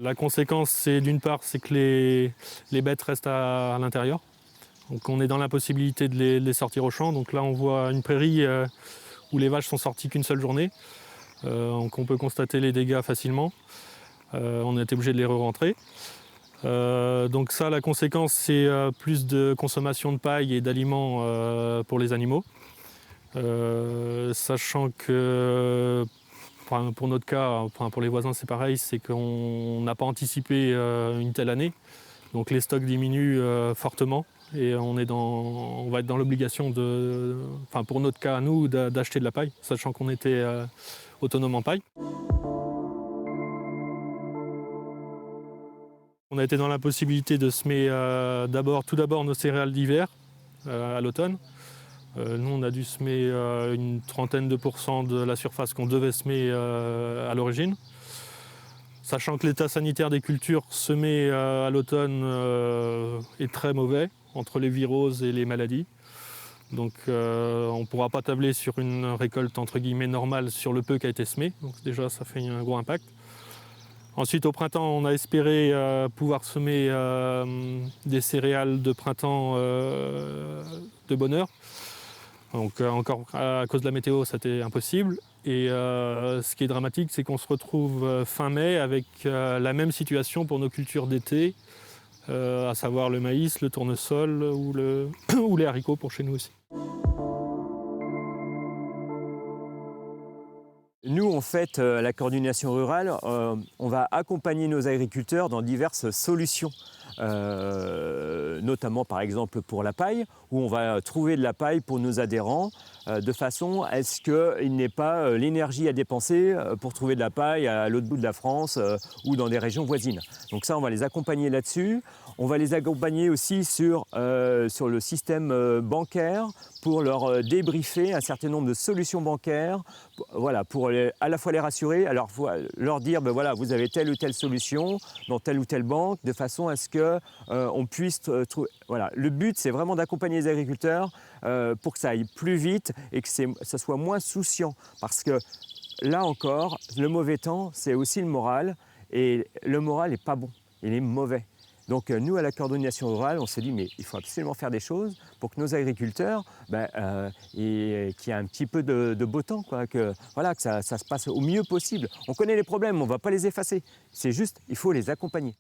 La conséquence, c'est d'une part, c'est que les bêtes restent à l'intérieur. Donc on est dans l'impossibilité de les sortir au champ. Donc là, on voit une prairie où les vaches sont sorties qu'une seule journée. Donc on peut constater les dégâts facilement. On a été obligé de les re-rentrer. Donc ça, la conséquence, c'est plus de consommation de paille et d'aliments pour les animaux. Sachant que pour notre cas, pour les voisins c'est pareil, c'est qu'on n'a pas anticipé une telle année. Donc les stocks diminuent fortement et on va être dans l'obligation pour notre cas à nous, d'acheter de la paille, sachant qu'on était autonome en paille. On a été dans l'impossibilité de semer tout d'abord nos céréales d'hiver à l'automne. Nous, on a dû semer une trentaine de pourcents de la surface qu'on devait semer à l'origine. Sachant que l'état sanitaire des cultures semées à l'automne est très mauvais, entre les viroses et les maladies. Donc on ne pourra pas tabler sur une récolte entre guillemets normale sur le peu qui a été semé. Donc déjà, ça fait un gros impact. Ensuite, au printemps, on a espéré pouvoir semer des céréales de printemps de bonne heure. Donc encore à cause de la météo, c'était impossible. Et ce qui est dramatique, c'est qu'on se retrouve fin mai avec la même situation pour nos cultures d'été, à savoir le maïs, le tournesol ou les haricots pour chez nous aussi. Nous, en fait, à la coordination rurale, on va accompagner nos agriculteurs dans diverses solutions. Notamment par exemple pour la paille, où on va trouver de la paille pour nos adhérents de façon à ce qu'il n'ait pas l'énergie à dépenser pour trouver de la paille à l'autre bout de la France ou dans des régions voisines. Donc ça, on va les accompagner là-dessus. On va les accompagner aussi sur le système bancaire pour leur débriefer un certain nombre de solutions bancaires, voilà, pour à la fois les rassurer, alors leur dire, ben voilà, vous avez telle ou telle solution dans telle ou telle banque, de façon à ce qu'on puisse trouver. Voilà. Le but, c'est vraiment d'accompagner les agriculteurs pour que ça aille plus vite et que ça soit moins souciant. Parce que là encore, le mauvais temps, c'est aussi le moral. Et le moral n'est pas bon, il est mauvais. Donc nous, à la coordination rurale, on s'est dit, mais il faut absolument faire des choses pour que nos agriculteurs, qu'il y ait un petit peu de beau temps, quoi, que ça se passe au mieux possible. On connaît les problèmes, on ne va pas les effacer. C'est juste, il faut les accompagner.